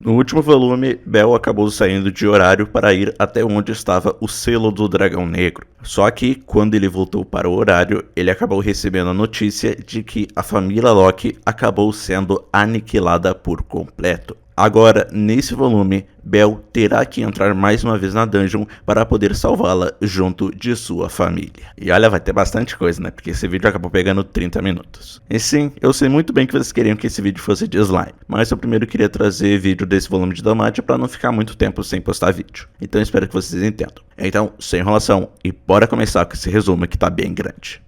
No último volume, Bel acabou saindo de horário para ir até onde estava o selo do Dragão Negro. Só que, quando ele voltou para o horário, ele acabou recebendo a notícia de que a família Locke acabou sendo aniquilada por completo. Agora, nesse volume, Bel terá que entrar mais uma vez na dungeon para poder salvá-la junto de sua família. E olha, vai ter bastante coisa, né? Porque esse vídeo acabou pegando 30 minutos. E sim, eu sei muito bem que vocês queriam que esse vídeo fosse de slime, mas eu primeiro queria trazer vídeo desse volume de Dalmátia para não ficar muito tempo sem postar vídeo. Então espero que vocês entendam. Então, sem enrolação, e bora começar com esse resumo que tá bem grande.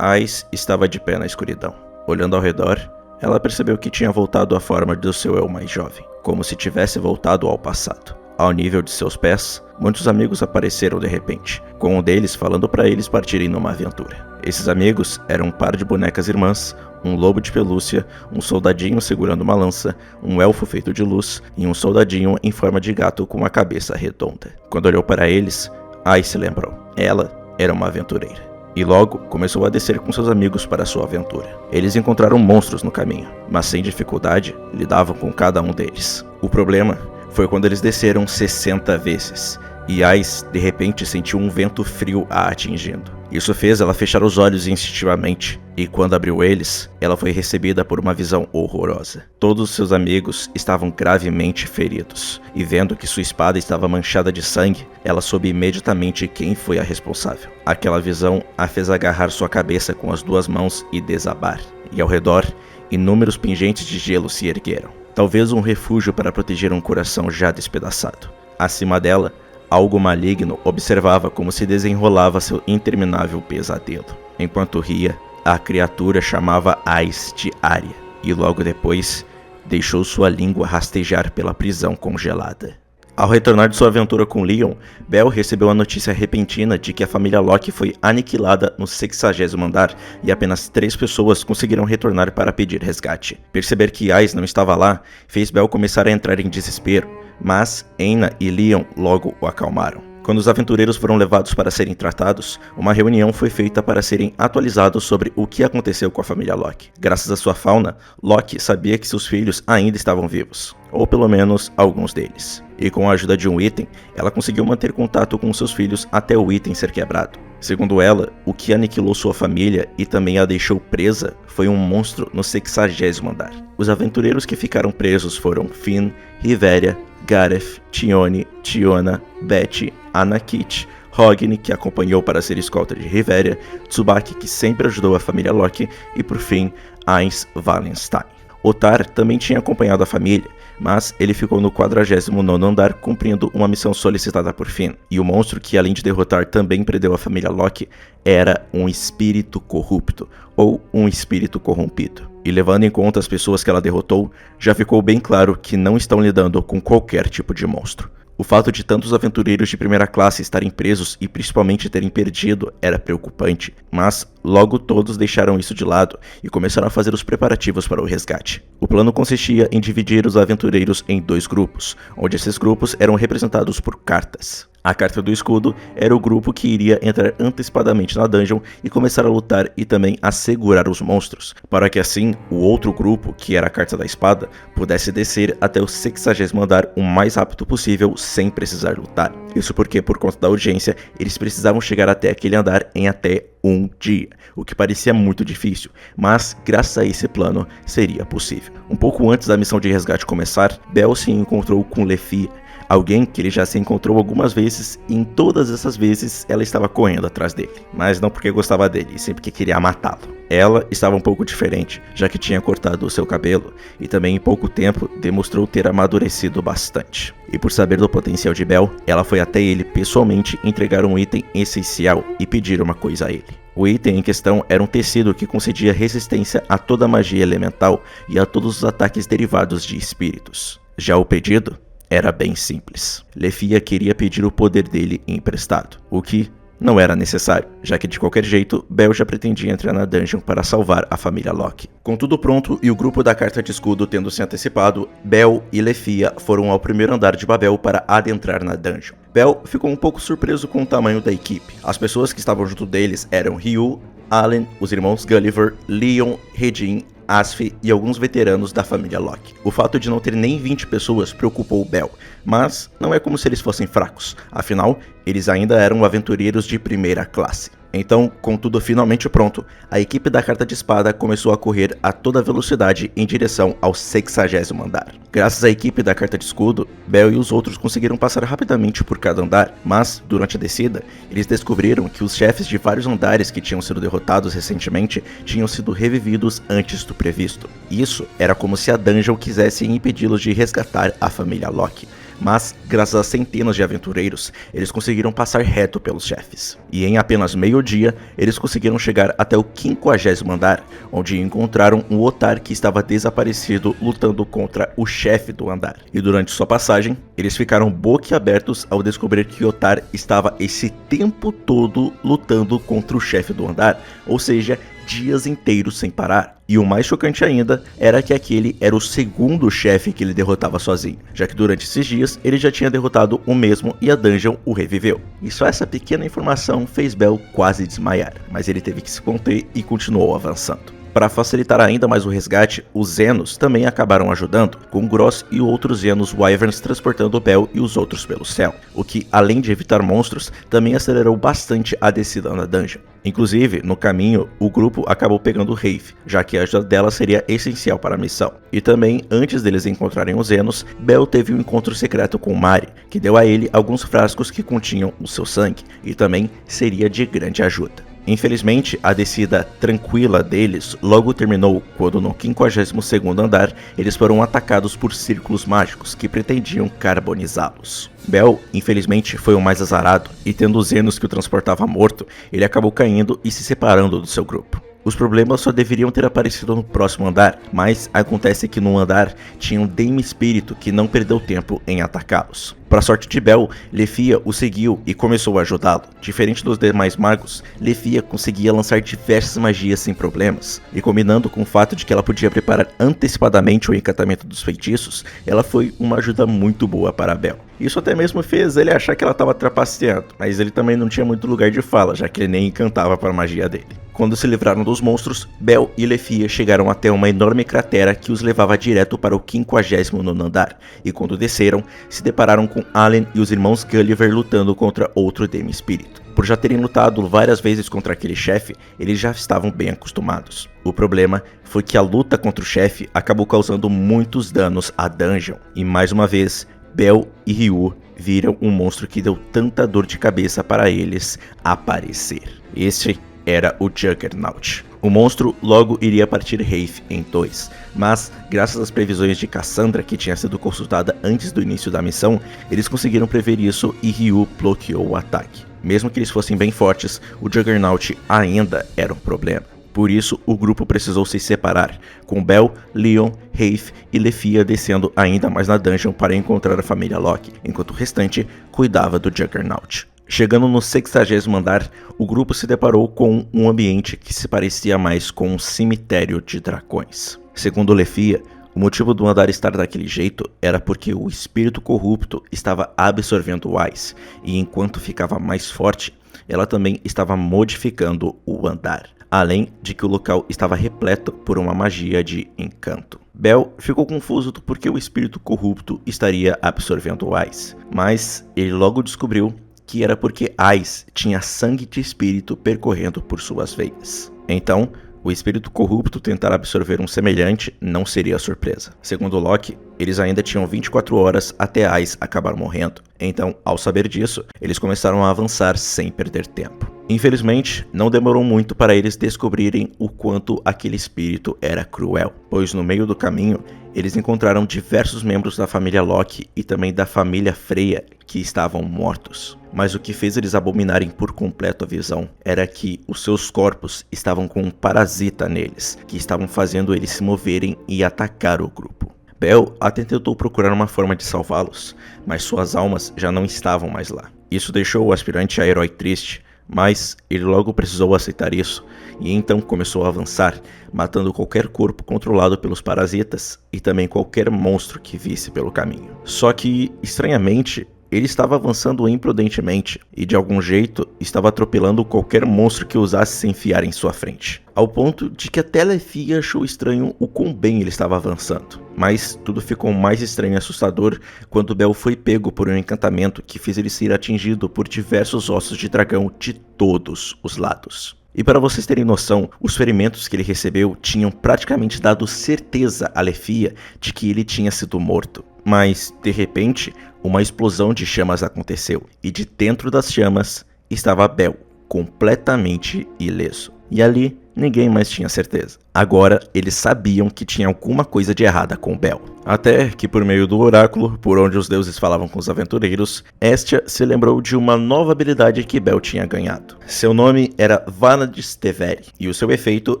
Ice estava de pé na escuridão. Olhando ao redor, ela percebeu que tinha voltado à forma do seu eu mais jovem, como se tivesse voltado ao passado. Ao nível de seus pés, muitos amigos apareceram de repente, com um deles falando para eles partirem numa aventura. Esses amigos eram um par de bonecas irmãs, um lobo de pelúcia, um soldadinho segurando uma lança, um elfo feito de luz e um soldadinho em forma de gato com uma cabeça redonda. Quando olhou para eles, Ai se lembrou. Ela era uma aventureira. E logo começou a descer com seus amigos para sua aventura. Eles encontraram monstros no caminho, mas sem dificuldade lidavam com cada um deles. O problema foi quando eles desceram 60 vezes, e Ice de repente sentiu um vento frio a atingindo. Isso fez ela fechar os olhos instintivamente, e quando abriu eles, ela foi recebida por uma visão horrorosa. Todos seus amigos estavam gravemente feridos, e vendo que sua espada estava manchada de sangue, ela soube imediatamente quem foi a responsável. Aquela visão a fez agarrar sua cabeça com as duas mãos e desabar, e ao redor, inúmeros pingentes de gelo se ergueram. Talvez um refúgio para proteger um coração já despedaçado. Acima dela, algo maligno observava como se desenrolava seu interminável pesadelo. Enquanto ria, a criatura chamava Ice de Arya, e logo depois, deixou sua língua rastejar pela prisão congelada. Ao retornar de sua aventura com Leon, Bel recebeu a notícia repentina de que a família Locke foi aniquilada no 60º andar e apenas 3 pessoas conseguiram retornar para pedir resgate. Perceber que Ice não estava lá fez Bel começar a entrar em desespero, mas Aina e Leon logo o acalmaram. Quando os aventureiros foram levados para serem tratados, uma reunião foi feita para serem atualizados sobre o que aconteceu com a família Locke. Graças à sua fauna, Locke sabia que seus filhos ainda estavam vivos, ou pelo menos alguns deles. E com a ajuda de um item, ela conseguiu manter contato com seus filhos até o item ser quebrado. Segundo ela, o que aniquilou sua família e também a deixou presa foi um monstro no 60º andar. Os aventureiros que ficaram presos foram Finn, Riveria, Gareth, Tione, Tiona, Betty, Anakit, Hogni, que acompanhou para ser escolta de Riveria, Tsubaki, que sempre ajudou a família Locke, e por fim, Ainz Wallenstein. Otar também tinha acompanhado a família, mas ele ficou no 49º andar cumprindo uma missão solicitada por Finn. E o monstro que, além de derrotar, também prendeu a família Locke era um espírito corrupto, ou um espírito corrompido. E levando em conta as pessoas que ela derrotou, já ficou bem claro que não estão lidando com qualquer tipo de monstro. O fato de tantos aventureiros de primeira classe estarem presos e principalmente terem perdido era preocupante, mas logo todos deixaram isso de lado e começaram a fazer os preparativos para o resgate. O plano consistia em dividir os aventureiros em 2 grupos, onde esses grupos eram representados por cartas. A carta do escudo era o grupo que iria entrar antecipadamente na dungeon e começar a lutar e também a segurar os monstros, para que assim o outro grupo, que era a carta da espada, pudesse descer até o 60º andar o mais rápido possível sem precisar lutar. Isso porque, por conta da urgência, eles precisavam chegar até aquele andar em até um dia, o que parecia muito difícil, mas graças a esse plano seria possível. Um pouco antes da missão de resgate começar, Bel se encontrou com Lefia, alguém que ele já se encontrou algumas vezes, e em todas essas vezes ela estava correndo atrás dele, mas não porque gostava dele, e sim porque queria matá-lo. Ela estava um pouco diferente, já que tinha cortado o seu cabelo, e também em pouco tempo demonstrou ter amadurecido bastante. E por saber do potencial de Bel, ela foi até ele pessoalmente entregar um item essencial e pedir uma coisa a ele. O item em questão era um tecido que concedia resistência a toda magia elemental e a todos os ataques derivados de espíritos. Já o pedido era bem simples. Lefia queria pedir o poder dele emprestado, o que não era necessário, já que de qualquer jeito, Bel já pretendia entrar na dungeon para salvar a família Locke. Com tudo pronto e o grupo da carta de escudo tendo se antecipado, Bel e Lefia foram ao primeiro andar de Babel para adentrar na dungeon. Bel ficou um pouco surpreso com o tamanho da equipe. As pessoas que estavam junto deles eram Ryu, Allen, os irmãos Gulliver, Leon, Regin, Asf e alguns veteranos da família Locke. O fato de não ter nem 20 pessoas preocupou Bell, mas não é como se eles fossem fracos, afinal, eles ainda eram aventureiros de primeira classe. Então, com tudo finalmente pronto, a equipe da Carta de Espada começou a correr a toda velocidade em direção ao 60º andar. Graças à equipe da Carta de Escudo, Bell e os outros conseguiram passar rapidamente por cada andar, mas, durante a descida, eles descobriram que os chefes de vários andares que tinham sido derrotados recentemente tinham sido revividos antes do previsto. Isso era como se a Dungeon quisesse impedi-los de resgatar a família Locke. Mas, graças a centenas de aventureiros, eles conseguiram passar reto pelos chefes. E em apenas meio-dia, eles conseguiram chegar até o 50º andar, onde encontraram um Otar que estava desaparecido lutando contra o chefe do andar. E durante sua passagem, eles ficaram boquiabertos ao descobrir que Otar estava esse tempo todo lutando contra o chefe do andar, ou seja, dias inteiros sem parar. E o mais chocante ainda era que aquele era o segundo chefe que ele derrotava sozinho, já que durante esses dias ele já tinha derrotado o mesmo e a Dungeon o reviveu. E só essa pequena informação fez Bell quase desmaiar, mas ele teve que se conter e continuou avançando. Para facilitar ainda mais o resgate, os Zenos também acabaram ajudando, com Gross e outros Zenos Wyverns transportando Bell e os outros pelo céu, o que, além de evitar monstros, também acelerou bastante a descida na dungeon. Inclusive, no caminho, o grupo acabou pegando Rafe, já que a ajuda dela seria essencial para a missão. E também, antes deles encontrarem os Zenos, Bell teve um encontro secreto com Mari, que deu a ele alguns frascos que continham o seu sangue, e também seria de grande ajuda. Infelizmente, a descida tranquila deles logo terminou quando no 52º andar eles foram atacados por círculos mágicos que pretendiam carbonizá-los. Bell, infelizmente, foi o mais azarado e tendo os Zenos que o transportava morto, ele acabou caindo e se separando do seu grupo. Os problemas só deveriam ter aparecido no próximo andar, mas acontece que no andar tinha um Dame Espírito que não perdeu tempo em atacá-los. Para sorte de Bell, Lefia o seguiu e começou a ajudá-lo. Diferente dos demais magos, Lefia conseguia lançar diversas magias sem problemas, e combinando com o fato de que ela podia preparar antecipadamente o encantamento dos feitiços, ela foi uma ajuda muito boa para Bell. Isso até mesmo fez ele achar que ela estava trapaceando, mas ele também não tinha muito lugar de fala, já que ele nem encantava para a magia dele. Quando se livraram dos monstros, Bell e Lefia chegaram até uma enorme cratera que os levava direto para o 59º andar, e quando desceram, se depararam com Allen e os irmãos Gulliver lutando contra outro Dame Espírito. Por já terem lutado várias vezes contra aquele chefe, eles já estavam bem acostumados. O problema foi que a luta contra o chefe acabou causando muitos danos à dungeon, e mais uma vez, Bell e Ryu viram um monstro que deu tanta dor de cabeça para eles aparecer. Este era o Juggernaut. O monstro logo iria partir Rafe em dois, mas graças às previsões de Cassandra que tinha sido consultada antes do início da missão, eles conseguiram prever isso e Ryu bloqueou o ataque. Mesmo que eles fossem bem fortes, o Juggernaut ainda era um problema. Por isso, o grupo precisou se separar, com Bell, Leon, Rafe e Lefia descendo ainda mais na dungeon para encontrar a família Locke, enquanto o restante cuidava do Juggernaut. Chegando no 60º andar, o grupo se deparou com um ambiente que se parecia mais com um cemitério de dragões. Segundo Lefia, o motivo do andar estar daquele jeito era porque o espírito corrupto estava absorvendo o Ice, e enquanto ficava mais forte, ela também estava modificando o andar, além de que o local estava repleto por uma magia de encanto. Bell ficou confuso do porquê o espírito corrupto estaria absorvendo o Ice, mas ele logo descobriu que era porque Ice tinha sangue de espírito percorrendo por suas veias. Então, o espírito corrupto tentar absorver um semelhante não seria surpresa. Segundo Locke, eles ainda tinham 24 horas até Ice acabar morrendo. Então, ao saber disso, eles começaram a avançar sem perder tempo. Infelizmente, não demorou muito para eles descobrirem o quanto aquele espírito era cruel, pois no meio do caminho, eles encontraram diversos membros da família Locke e também da família Freya que estavam mortos. Mas o que fez eles abominarem por completo a visão era que os seus corpos estavam com um parasita neles, que estavam fazendo eles se moverem e atacar o grupo. Bell até tentou procurar uma forma de salvá-los, mas suas almas já não estavam mais lá. Isso deixou o aspirante a herói triste, mas ele logo precisou aceitar isso, e então começou a avançar, matando qualquer corpo controlado pelos parasitas e também qualquer monstro que visse pelo caminho. Só que, estranhamente, ele estava avançando imprudentemente e de algum jeito estava atropelando qualquer monstro que ousasse se enfiar em sua frente. Ao ponto de que até Lefia achou estranho o quão bem ele estava avançando. Mas tudo ficou mais estranho e assustador quando Bel foi pego por um encantamento que fez ele ser atingido por diversos ossos de dragão de todos os lados. E para vocês terem noção, os ferimentos que ele recebeu tinham praticamente dado certeza a Lefia de que ele tinha sido morto. Mas, de repente, uma explosão de chamas aconteceu, e de dentro das chamas estava Bel, completamente ileso. E ali, ninguém mais tinha certeza. Agora, eles sabiam que tinha alguma coisa de errada com Bel. Até que, por meio do oráculo, por onde os deuses falavam com os aventureiros, Hestia se lembrou de uma nova habilidade que Bel tinha ganhado. Seu nome era Vanadis Teveri, e o seu efeito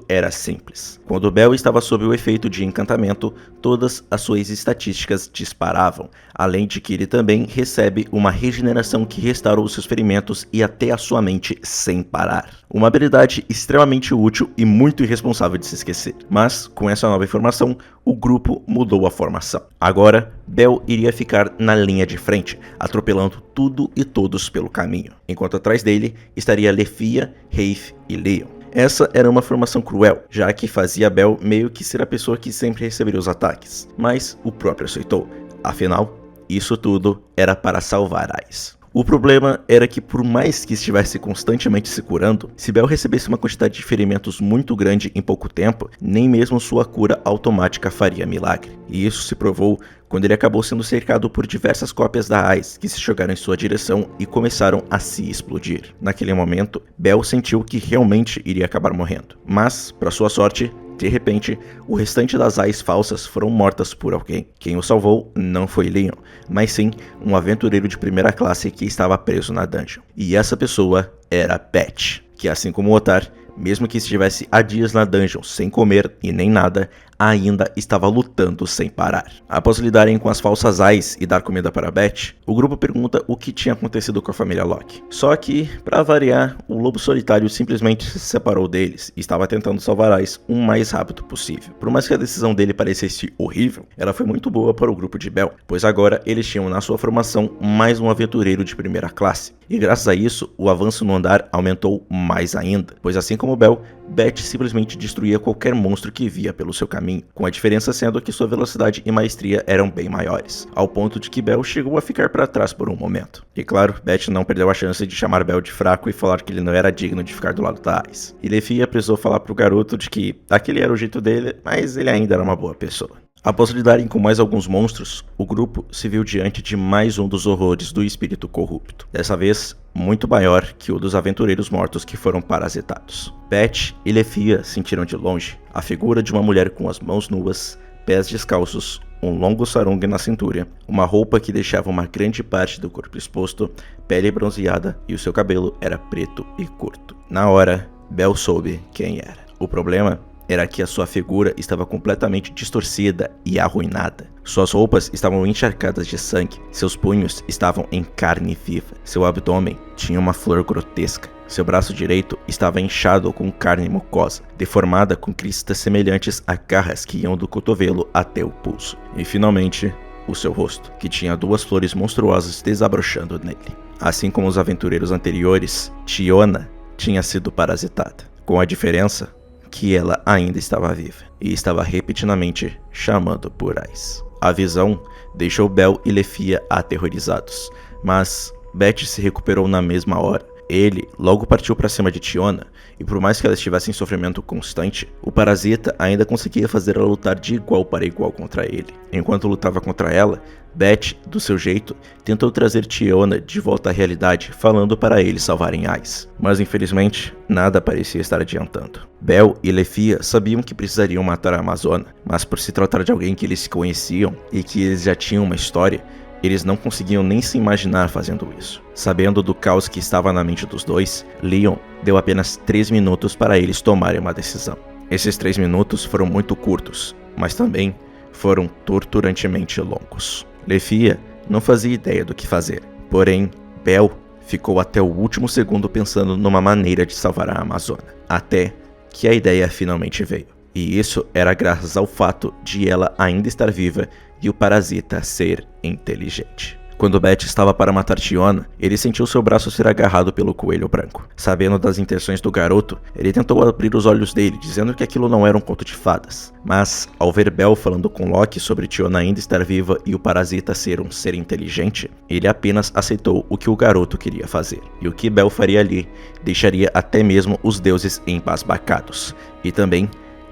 era simples. Quando Bel estava sob o efeito de encantamento, todas as suas estatísticas disparavam, além de que ele também recebe uma regeneração que restaura os seus ferimentos e até a sua mente sem parar. Uma habilidade extremamente útil e muito irresponsável de se esquecer. Mas, com essa nova informação, o grupo mudou a formação. Agora, Bel iria ficar na linha de frente, atropelando tudo e todos pelo caminho, enquanto atrás dele estaria Lefia, Rafe e Leon. Essa era uma formação cruel, já que fazia Bel meio que ser a pessoa que sempre receberia os ataques, mas o próprio aceitou. Afinal, isso tudo era para salvar Ais. O problema era que, por mais que estivesse constantemente se curando, se Bel recebesse uma quantidade de ferimentos muito grande em pouco tempo, nem mesmo sua cura automática faria milagre. E isso se provou quando ele acabou sendo cercado por diversas cópias da Ais que se jogaram em sua direção e começaram a se explodir. Naquele momento, Bel sentiu que realmente iria acabar morrendo. Mas, para sua sorte, de repente, o restante das Ais falsas foram mortas por alguém. Quem o salvou não foi Leon, mas sim um aventureiro de primeira classe que estava preso na dungeon. E essa pessoa era Beth, que assim como Otar, mesmo que estivesse há dias na dungeon sem comer e nem nada, ainda estava lutando sem parar. Após lidarem com as falsas Ais e dar comida para Beth, o grupo pergunta o que tinha acontecido com a família Locke. Só que, para variar, o lobo solitário simplesmente se separou deles e estava tentando salvar Ais o mais rápido possível. Por mais que a decisão dele parecesse horrível, ela foi muito boa para o grupo de Bel, pois agora eles tinham na sua formação mais um aventureiro de primeira classe. E graças a isso, o avanço no andar aumentou mais ainda, pois assim como Bel, Beth simplesmente destruía qualquer monstro que via pelo seu caminho, com a diferença sendo que sua velocidade e maestria eram bem maiores, ao ponto de que Bel chegou a ficar para trás por um momento. E claro, Beth não perdeu a chance de chamar Bel de fraco e falar que ele não era digno de ficar do lado da Ais. E Lefia precisou falar pro garoto de que aquele era o jeito dele, mas ele ainda era uma boa pessoa. Após lidarem com mais alguns monstros, o grupo se viu diante de mais um dos horrores do espírito corrupto. Dessa vez, muito maior que o dos aventureiros mortos que foram parasitados. Beth e Lefia sentiram de longe a figura de uma mulher com as mãos nuas, pés descalços, um longo sarong na cintura, uma roupa que deixava uma grande parte do corpo exposto, pele bronzeada e o seu cabelo era preto e curto. Na hora, Bel soube quem era. O problema era que a sua figura estava completamente distorcida e arruinada. Suas roupas estavam encharcadas de sangue, seus punhos estavam em carne viva, seu abdômen tinha uma flor grotesca, seu braço direito estava inchado com carne mucosa, deformada com cristas semelhantes a garras que iam do cotovelo até o pulso. E finalmente, o seu rosto, que tinha duas flores monstruosas desabrochando nele. Assim como os aventureiros anteriores, Tiona tinha sido parasitada, com a diferença que ela ainda estava viva e estava repetidamente chamando por Ais. A visão deixou Bel e Lefia aterrorizados, mas Beth se recuperou na mesma hora. Ele logo partiu para cima de Tiona, e por mais que ela estivesse em sofrimento constante, o parasita ainda conseguia fazer ela lutar de igual para igual contra ele. Enquanto lutava contra ela, Beth, do seu jeito, tentou trazer Tiona de volta à realidade, falando para eles salvarem Ais. Mas infelizmente, nada parecia estar adiantando. Bel e Lefia sabiam que precisariam matar a Amazona, mas por se tratar de alguém que eles se conheciam e que eles já tinham uma história, eles não conseguiam nem se imaginar fazendo isso. Sabendo do caos que estava na mente dos dois, Leon deu apenas 3 minutos para eles tomarem uma decisão. Esses 3 minutos foram muito curtos, mas também foram torturantemente longos. Lefia não fazia ideia do que fazer, porém, Bel ficou até o último segundo pensando numa maneira de salvar a Amazona, até que a ideia finalmente veio. E isso era graças ao fato de ela ainda estar viva e o parasita ser inteligente. Quando Beth estava para matar Tiona, ele sentiu seu braço ser agarrado pelo coelho branco. Sabendo das intenções do garoto, ele tentou abrir os olhos dele, dizendo que aquilo não era um conto de fadas. Mas, ao ver Bel falando com Loki sobre Tiona ainda estar viva e o parasita ser um ser inteligente, ele apenas aceitou o que o garoto queria fazer. E o que Bel faria ali deixaria até mesmo os deuses embasbacados, e também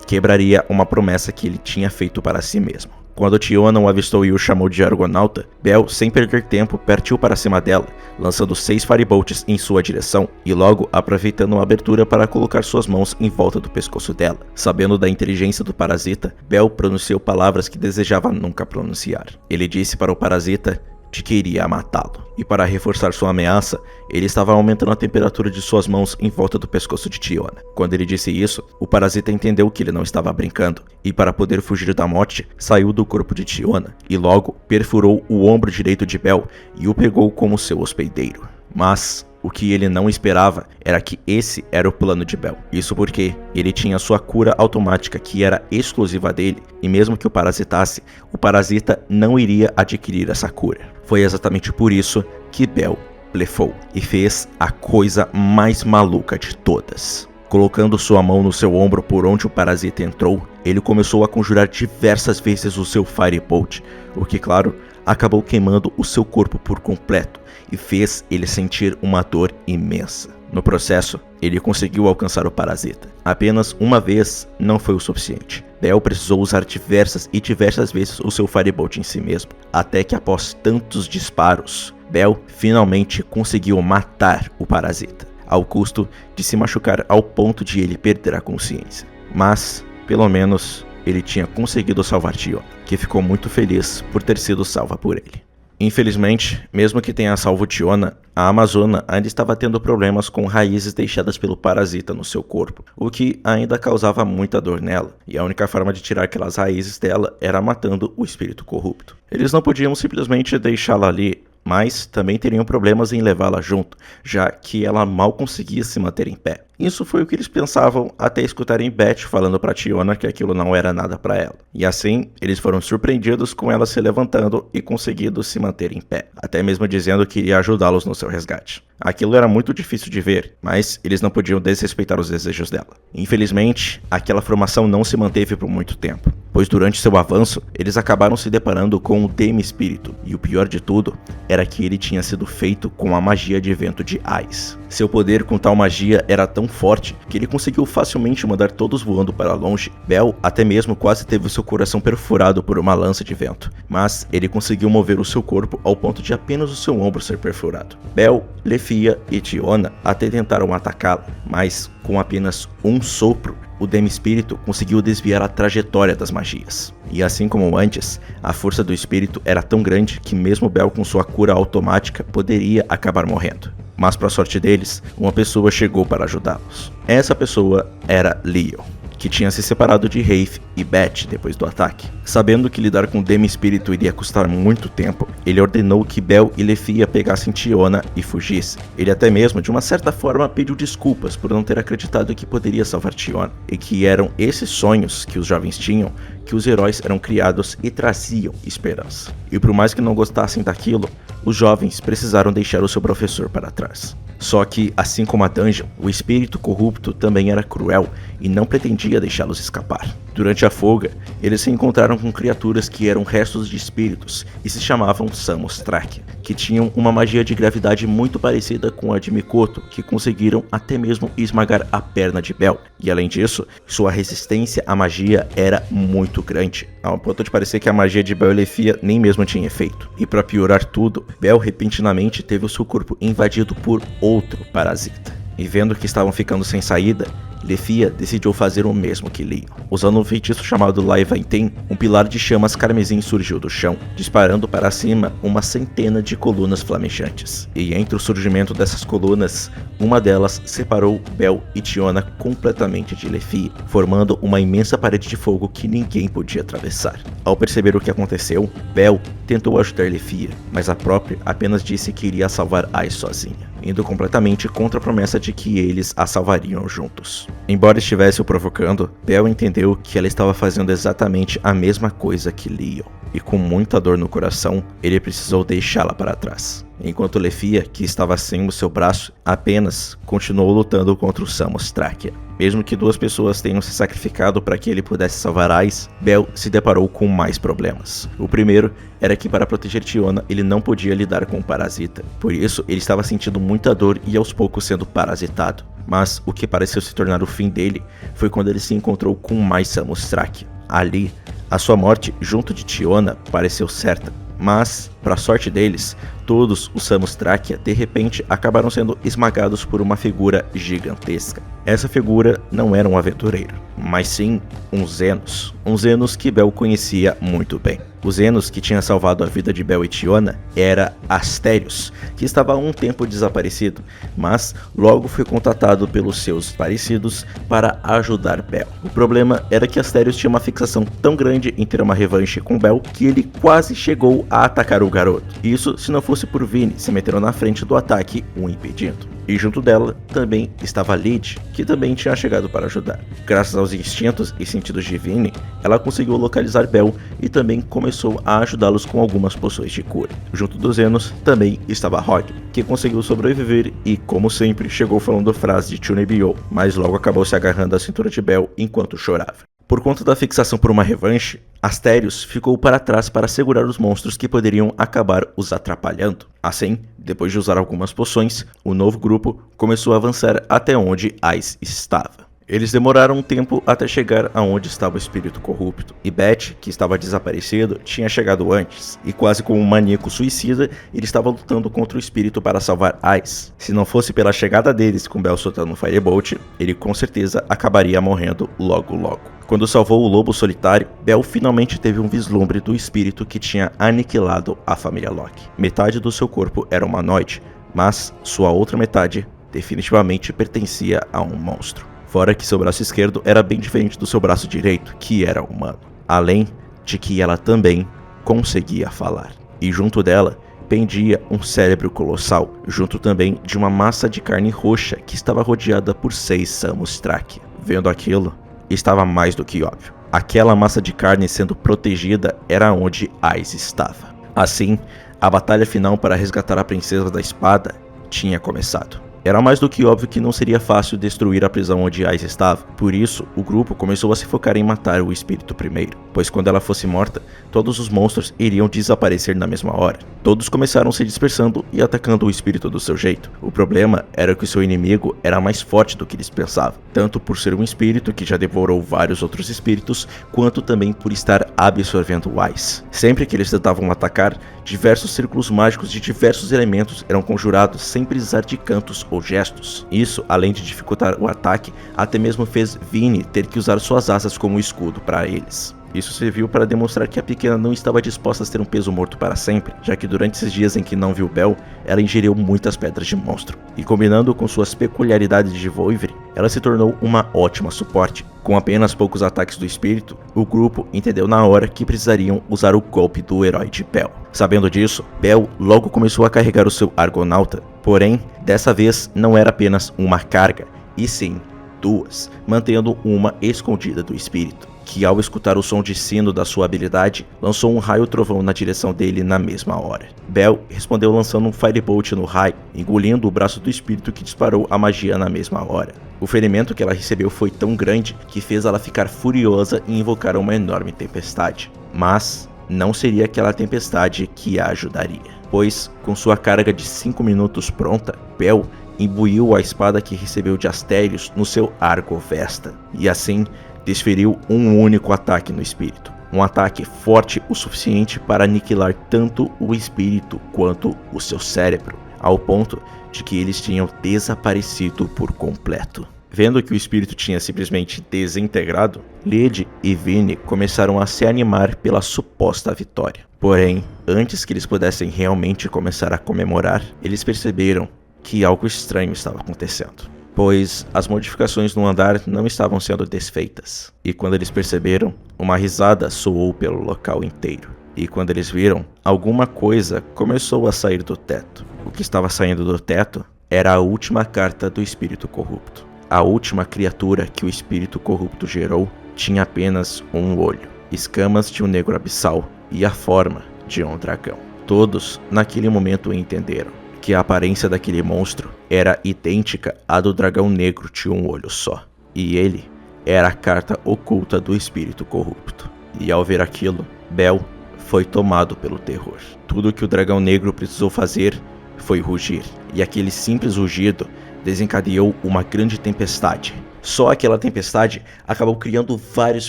quebraria uma promessa que ele tinha feito para si mesmo. Quando Tiona o avistou e o chamou de Argonauta, Bel, sem perder tempo, partiu para cima dela, lançando 6 Firebolts em sua direção e logo aproveitando uma abertura para colocar suas mãos em volta do pescoço dela. Sabendo da inteligência do parasita, Bel pronunciou palavras que desejava nunca pronunciar. Ele disse para o parasita de que iria matá-lo. E para reforçar sua ameaça, ele estava aumentando a temperatura de suas mãos em volta do pescoço de Tiona. Quando ele disse isso, o parasita entendeu que ele não estava brincando, e para poder fugir da morte, saiu do corpo de Tiona, e logo perfurou o ombro direito de Bel e o pegou como seu hospedeiro. Mas o que ele não esperava era que esse era o plano de Bel. Isso porque ele tinha sua cura automática que era exclusiva dele, e mesmo que o parasitasse, o parasita não iria adquirir essa cura. Foi exatamente por isso que Bel blefou e fez a coisa mais maluca de todas. Colocando sua mão no seu ombro por onde o parasita entrou, ele começou a conjurar diversas vezes o seu Firebolt, o que, claro, acabou queimando o seu corpo por completo e fez ele sentir uma dor imensa. No processo, ele conseguiu alcançar o parasita. Apenas uma vez não foi o suficiente. Bel precisou usar diversas vezes o seu Firebolt em si mesmo, até que após tantos disparos, Bel finalmente conseguiu matar o parasita, ao custo de se machucar ao ponto de ele perder a consciência. Mas, pelo menos, ele tinha conseguido salvar Tiona, que ficou muito feliz por ter sido salva por ele. Infelizmente, mesmo que tenha salvo Tiona, a Amazona ainda estava tendo problemas com raízes deixadas pelo parasita no seu corpo, o que ainda causava muita dor nela, e a única forma de tirar aquelas raízes dela era matando o espírito corrupto. Eles não podiam simplesmente deixá-la ali, mas também teriam problemas em levá-la junto, já que ela mal conseguia se manter em pé. Isso foi o que eles pensavam até escutarem Beth falando para Tiona que aquilo não era nada para ela. E assim, eles foram surpreendidos com ela se levantando e conseguindo se manter em pé, até mesmo dizendo que iria ajudá-los no seu resgate. Aquilo era muito difícil de ver, mas eles não podiam desrespeitar os desejos dela. Infelizmente, aquela formação não se manteve por muito tempo, pois durante seu avanço, eles acabaram se deparando com o Demi-Espírito, e o pior de tudo era que ele tinha sido feito com a magia de vento de Ais. Seu poder com tal magia era tão forte que ele conseguiu facilmente mandar todos voando para longe. Bel até mesmo quase teve seu coração perfurado por uma lança de vento, mas ele conseguiu mover o seu corpo ao ponto de apenas o seu ombro ser perfurado. Bel, Lefia e Tiona até tentaram atacá-la, mas com apenas um sopro, o Demi-Espírito conseguiu desviar a trajetória das magias. E assim como antes, a força do espírito era tão grande que mesmo Bel com sua cura automática poderia acabar morrendo. Mas para a sorte deles, uma pessoa chegou para ajudá-los. Essa pessoa era Leo, que tinha se separado de Rafe e Beth depois do ataque. Sabendo que lidar com o Demi-Espírito iria custar muito tempo, ele ordenou que Bel e Lefia pegassem Tiona e fugissem. Ele até mesmo, de uma certa forma, pediu desculpas por não ter acreditado que poderia salvar Tiona, e que eram esses sonhos que os jovens tinham, que os heróis eram criados e traziam esperança. E por mais que não gostassem daquilo, os jovens precisaram deixar o seu professor para trás. Só que, assim como a Dungeon, o espírito corrupto também era cruel e não pretendia deixá-los escapar. Durante a fuga, eles se encontraram com criaturas que eram restos de espíritos e se chamavam Samostrak, que tinham uma magia de gravidade muito parecida com a de Mikoto, que conseguiram até mesmo esmagar a perna de Bel. E além disso, sua resistência à magia era muito grande, ao ponto de parecer que a magia de Bel e Lefia nem mesmo tinha efeito. E para piorar tudo, Bel repentinamente teve o seu corpo invadido por outro parasita. E vendo que estavam ficando sem saída, Lefia decidiu fazer o mesmo que Leon. Usando um feitiço chamado Laivainten, um pilar de chamas carmesim surgiu do chão, disparando para cima uma centena de colunas flamejantes. E entre o surgimento dessas colunas, uma delas separou Bel e Tiona completamente de Lefia, formando uma imensa parede de fogo que ninguém podia atravessar. Ao perceber o que aconteceu, Bel tentou ajudar Lefia, mas a própria apenas disse que iria salvar Ais sozinha. indo completamente contra a promessa de que eles a salvariam juntos. Embora estivesse o provocando, Bel entendeu que ela estava fazendo exatamente a mesma coisa que Leon, e com muita dor no coração, ele precisou deixá-la para trás. Enquanto Lefia, que estava sem o seu braço, apenas continuou lutando contra o Samostráquia. Mesmo que 2 pessoas tenham se sacrificado para que ele pudesse salvar Ais, Bel se deparou com mais problemas. O primeiro era que para proteger Tiona ele não podia lidar com o parasita. Por isso, ele estava sentindo muita dor e aos poucos sendo parasitado. Mas o que pareceu se tornar o fim dele foi quando ele se encontrou com mais Samostráquia. Ali, a sua morte junto de Tiona pareceu certa. Mas, para a sorte deles, todos os Samostráquia de repente acabaram sendo esmagados por uma figura gigantesca. Essa figura não era um aventureiro, mas sim um Zenos que Bel conhecia muito bem. O Zenos que tinha salvado a vida de Bel e Tiona era Astérios, que estava há um tempo desaparecido, mas logo foi contatado pelos seus parecidos para ajudar Bel. O problema era que Astérios tinha uma fixação tão grande em ter uma revanche com Bel que ele quase chegou a atacar o garoto. Isso se não fosse por Vini se meteram na frente do ataque, o impedindo. E junto dela também estava Lid, que também tinha chegado para ajudar. Graças aos instintos e sentidos de Vini, ela conseguiu localizar Bel e também começou a ajudá-los com algumas poções de cura. Junto dos Zenos também estava Rog, que conseguiu sobreviver e, como sempre, chegou falando frases de Chunibyo, mas logo acabou se agarrando à cintura de Bel enquanto chorava. Por conta da fixação por uma revanche, Astérios ficou para trás para segurar os monstros que poderiam acabar os atrapalhando. Assim, depois de usar algumas poções, o novo grupo começou a avançar até onde Ais estava. Eles demoraram um tempo até chegar aonde estava o espírito corrupto, e Beth, que estava desaparecido, tinha chegado antes, e quase como um maníaco suicida, ele estava lutando contra o espírito para salvar Ais. Se não fosse pela chegada deles com Bel soltando um Firebolt, ele com certeza acabaria morrendo logo. Quando salvou o lobo solitário, Bel finalmente teve um vislumbre do espírito que tinha aniquilado a família Locke. Metade do seu corpo era humanoide, mas sua outra metade definitivamente pertencia a um monstro. Fora que seu braço esquerdo era bem diferente do seu braço direito, que era humano. Além de que ela também conseguia falar. E junto dela pendia um cérebro colossal, junto também de uma massa de carne roxa que estava rodeada por 6 Samostráquia. Vendo aquilo, estava mais do que óbvio. Aquela massa de carne sendo protegida era onde Ais estava. Assim, a batalha final para resgatar a princesa da espada tinha começado. Era mais do que óbvio que não seria fácil destruir a prisão onde Ais estava, por isso o grupo começou a se focar em matar o espírito primeiro, pois quando ela fosse morta, todos os monstros iriam desaparecer na mesma hora. Todos começaram se dispersando e atacando o espírito do seu jeito. O problema era que o seu inimigo era mais forte do que eles pensavam, tanto por ser um espírito que já devorou vários outros espíritos, quanto também por estar absorvendo Ais. Sempre que eles tentavam atacar, diversos círculos mágicos de diversos elementos eram conjurados sem precisar de cantos ou gestos. Isso, além de dificultar o ataque, até mesmo fez Vini ter que usar suas asas como escudo para eles. Isso serviu para demonstrar que a pequena não estava disposta a ter um peso morto para sempre, já que durante esses dias em que não viu Bel, ela ingeriu muitas pedras de monstro. E combinando com suas peculiaridades de Voivre, ela se tornou uma ótima suporte. Com apenas poucos ataques do espírito, o grupo entendeu na hora que precisariam usar o golpe do herói de Bel. Sabendo disso, Bel logo começou a carregar o seu Argonauta, porém, dessa vez não era apenas uma carga, e sim 2, mantendo uma escondida do espírito, que ao escutar o som de sino da sua habilidade, lançou um raio trovão na direção dele na mesma hora. Bel respondeu lançando um Firebolt no raio, engolindo o braço do espírito que disparou a magia na mesma hora. O ferimento que ela recebeu foi tão grande que fez ela ficar furiosa e invocar uma enorme tempestade. Mas não seria aquela tempestade que a ajudaria, pois com sua carga de 5 minutos pronta, Bel imbuiu a espada que recebeu de Astérios no seu Arco Vesta, e assim desferiu um único ataque no espírito. Um ataque forte o suficiente para aniquilar tanto o espírito quanto o seu cérebro, ao ponto de que eles tinham desaparecido por completo. Vendo que o espírito tinha simplesmente desintegrado, Lid e Vini começaram a se animar pela suposta vitória. Porém, antes que eles pudessem realmente começar a comemorar, eles perceberam que algo estranho estava acontecendo, pois as modificações no andar não estavam sendo desfeitas. E quando eles perceberam, uma risada soou pelo local inteiro. E quando eles viram, alguma coisa começou a sair do teto. O que estava saindo do teto era a última carta do espírito corrupto. A última criatura que o espírito corrupto gerou tinha apenas um olho, escamas de um negro abissal e a forma de um dragão. Todos, naquele momento, entenderam que a aparência daquele monstro era idêntica à do dragão negro de um olho só. E ele era a carta oculta do espírito corrupto. E ao ver aquilo, Bel foi tomado pelo terror. Tudo que o dragão negro precisou fazer foi rugir, e aquele simples rugido desencadeou uma grande tempestade. Só aquela tempestade acabou criando vários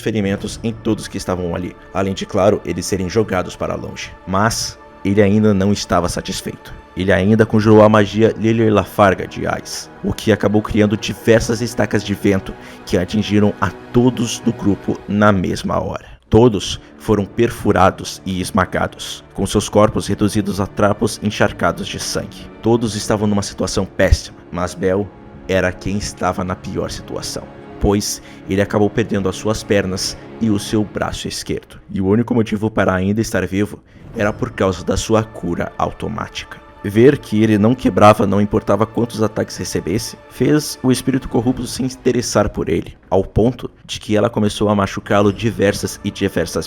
ferimentos em todos que estavam ali, além de, claro, eles serem jogados para longe. Mas ele ainda não estava satisfeito. Ele ainda conjurou a magia Lilier Lafarga de Ais, o que acabou criando diversas estacas de vento que atingiram a todos do grupo na mesma hora. Todos foram perfurados e esmagados, com seus corpos reduzidos a trapos encharcados de sangue. Todos estavam numa situação péssima, mas Bel era quem estava na pior situação, pois ele acabou perdendo as suas pernas e o seu braço esquerdo. E o único motivo para ainda estar vivo era por causa da sua cura automática. Ver que ele não quebrava, não importava quantos ataques recebesse, fez o espírito corrupto se interessar por ele, ao ponto de que ela começou a machucá-lo diversas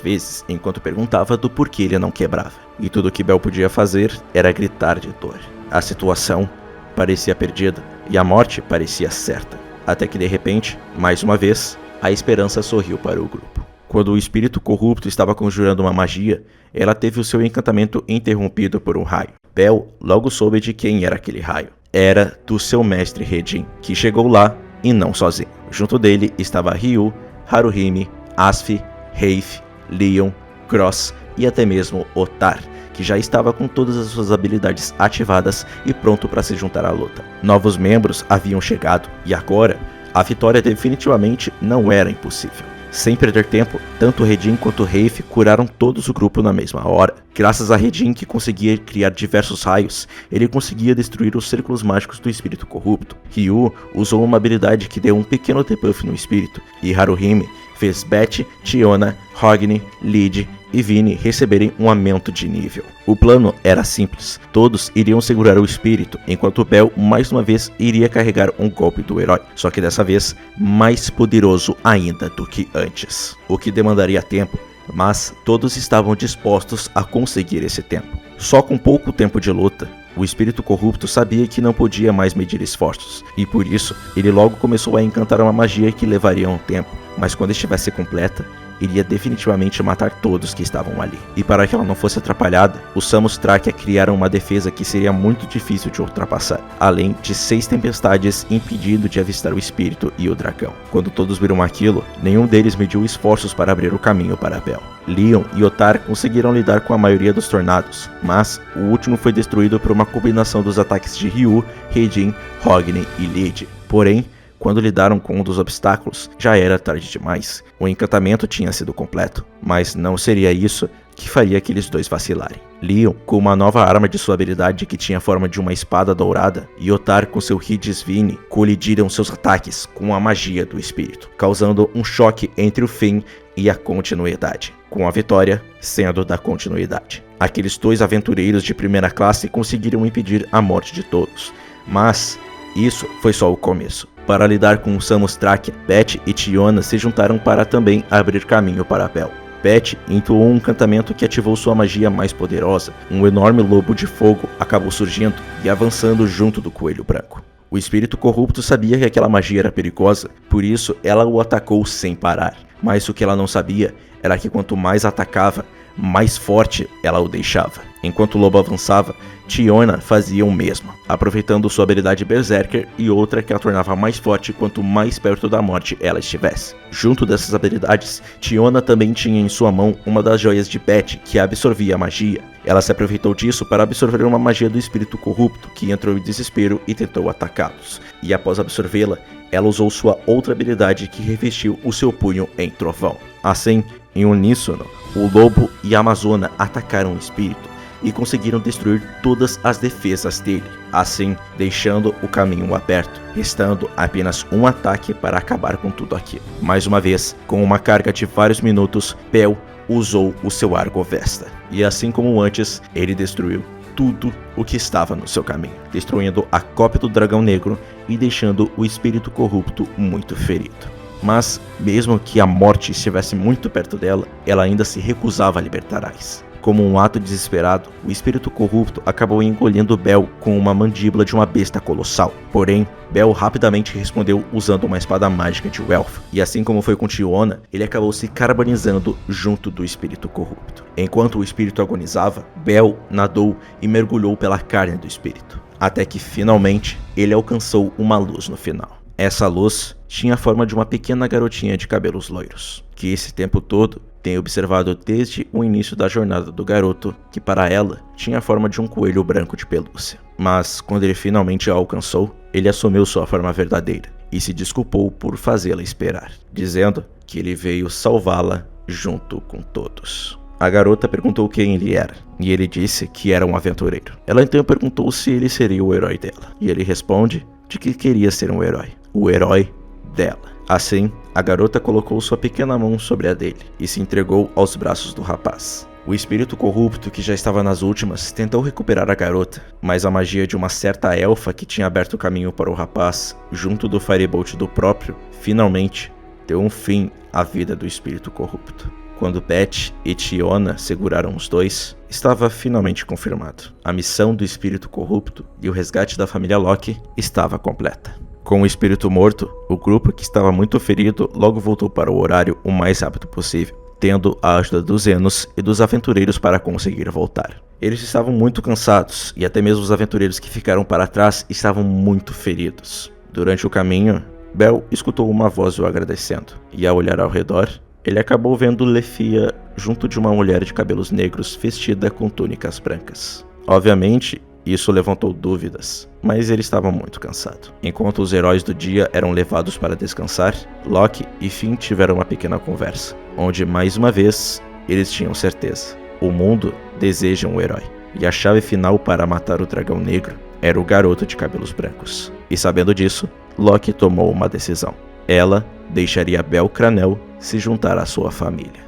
vezes, enquanto perguntava do porquê ele não quebrava. E tudo que Bel podia fazer era gritar de dor. A situação parecia perdida, e a morte parecia certa, até que de repente, mais uma vez, a esperança sorriu para o grupo. Quando o espírito corrupto estava conjurando uma magia, ela teve o seu encantamento interrompido por um raio. Bel logo soube de quem era aquele raio. Era do seu mestre Redin, que chegou lá e não sozinho. Junto dele estava Ryu, Haruhime, Asfi, Reif, Leon, Cross e até mesmo Otar, que já estava com todas as suas habilidades ativadas e pronto para se juntar à luta. Novos membros haviam chegado e agora a vitória definitivamente não era impossível. Sem perder tempo, tanto Redin quanto Reif curaram todos o grupo na mesma hora. Graças a Redin, que conseguia criar diversos raios, ele conseguia destruir os círculos mágicos do espírito corrupto. Ryu usou uma habilidade que deu um pequeno debuff no espírito, e Haruhime fez Beth, Tiona, Hogni, Lid e Vini receberem um aumento de nível. O plano era simples, todos iriam segurar o espírito, enquanto Bel mais uma vez iria carregar um golpe do herói, só que dessa vez mais poderoso ainda do que antes, o que demandaria tempo, mas todos estavam dispostos a conseguir esse tempo. Só com pouco tempo de luta, o espírito corrupto sabia que não podia mais medir esforços, e por isso ele logo começou a encantar uma magia que levaria um tempo, mas quando estivesse completa, iria definitivamente matar todos que estavam ali. E para que ela não fosse atrapalhada, os Samus Tráquea criaram uma defesa que seria muito difícil de ultrapassar, além de 6 tempestades impedindo de avistar o espírito e o dragão. Quando todos viram aquilo, nenhum deles mediu esforços para abrir o caminho para Bel. Leon e Otar conseguiram lidar com a maioria dos tornados, mas o último foi destruído por uma combinação dos ataques de Ryu, Redin, Hogni e Lid. Porém, quando lidaram com um dos obstáculos, já era tarde demais. O encantamento tinha sido completo, mas não seria isso que faria aqueles dois vacilarem. Leon, com uma nova arma de sua habilidade que tinha a forma de uma espada dourada, e Otar com seu Hidis Vini colidiram seus ataques com a magia do espírito, causando um choque entre o fim e a continuidade, com a vitória sendo da continuidade. Aqueles dois aventureiros de primeira classe conseguiram impedir a morte de todos, mas isso foi só o começo. Para lidar com o Samus Tráquea, Beth e Tiona se juntaram para também abrir caminho para Bel. Beth entoou um encantamento que ativou sua magia mais poderosa. Um enorme lobo de fogo acabou surgindo e avançando junto do coelho branco. O espírito corrupto sabia que aquela magia era perigosa, por isso ela o atacou sem parar. Mas o que ela não sabia era que quanto mais atacava, mais forte ela o deixava. Enquanto o lobo avançava, Tiona fazia o mesmo, aproveitando sua habilidade Berserker e outra que a tornava mais forte quanto mais perto da morte ela estivesse. Junto dessas habilidades, Tiona também tinha em sua mão uma das joias de Beth que absorvia a magia. Ela se aproveitou disso para absorver uma magia do espírito corrupto, que entrou em desespero e tentou atacá-los. E após absorvê-la, ela usou sua outra habilidade que revestiu o seu punho em trovão. Assim, em uníssono, o lobo e a amazona atacaram o espírito e conseguiram destruir todas as defesas dele, assim deixando o caminho aberto, restando apenas um ataque para acabar com tudo aquilo. Mais uma vez, com uma carga de vários minutos, Bel usou o seu Argo Vesta, e assim como antes, ele destruiu tudo o que estava no seu caminho, destruindo a cópia do dragão negro e deixando o espírito corrupto muito ferido. Mas, mesmo que a morte estivesse muito perto dela, ela ainda se recusava a libertar Ais. Como um ato desesperado, o espírito corrupto acabou engolindo Bel com uma mandíbula de uma besta colossal. Porém, Bel rapidamente respondeu usando uma espada mágica de Welf, e assim como foi com Tiona, ele acabou se carbonizando junto do espírito corrupto. Enquanto o espírito agonizava, Bel nadou e mergulhou pela carne do espírito, até que finalmente ele alcançou uma luz no final. Essa luz tinha a forma de uma pequena garotinha de cabelos loiros, que esse tempo todo tem observado desde o início da jornada do garoto, que para ela tinha a forma de um coelho branco de pelúcia. Mas quando ele finalmente a alcançou, ele assumiu sua forma verdadeira e se desculpou por fazê-la esperar, dizendo que ele veio salvá-la junto com todos. A garota perguntou quem ele era, e ele disse que era um aventureiro. Ela então perguntou se ele seria o herói dela, e ele responde de que queria ser um herói, o herói dela. Assim, a garota colocou sua pequena mão sobre a dele e se entregou aos braços do rapaz. O espírito corrupto, que já estava nas últimas, tentou recuperar a garota, mas a magia de uma certa elfa que tinha aberto o caminho para o rapaz, junto do Firebolt do próprio, finalmente deu um fim à vida do espírito corrupto. Quando Beth e Tiona seguraram os dois, estava finalmente confirmado. A missão do espírito corrupto e o resgate da família Locke estava completa. Com o espírito morto, o grupo, que estava muito ferido, logo voltou para o horário o mais rápido possível, tendo a ajuda dos Zenos e dos aventureiros para conseguir voltar. Eles estavam muito cansados, e até mesmo os aventureiros que ficaram para trás estavam muito feridos. Durante o caminho, Bel escutou uma voz o agradecendo, e ao olhar ao redor, ele acabou vendo Lefia junto de uma mulher de cabelos negros vestida com túnicas brancas. Obviamente, isso levantou dúvidas, mas ele estava muito cansado. Enquanto os heróis do dia eram levados para descansar, Locke e Finn tiveram uma pequena conversa, onde mais uma vez eles tinham certeza: o mundo deseja um herói, e a chave final para matar o dragão negro era o garoto de cabelos brancos. E sabendo disso, Locke tomou uma decisão. Ela deixaria Bel Cranel se juntar à sua família.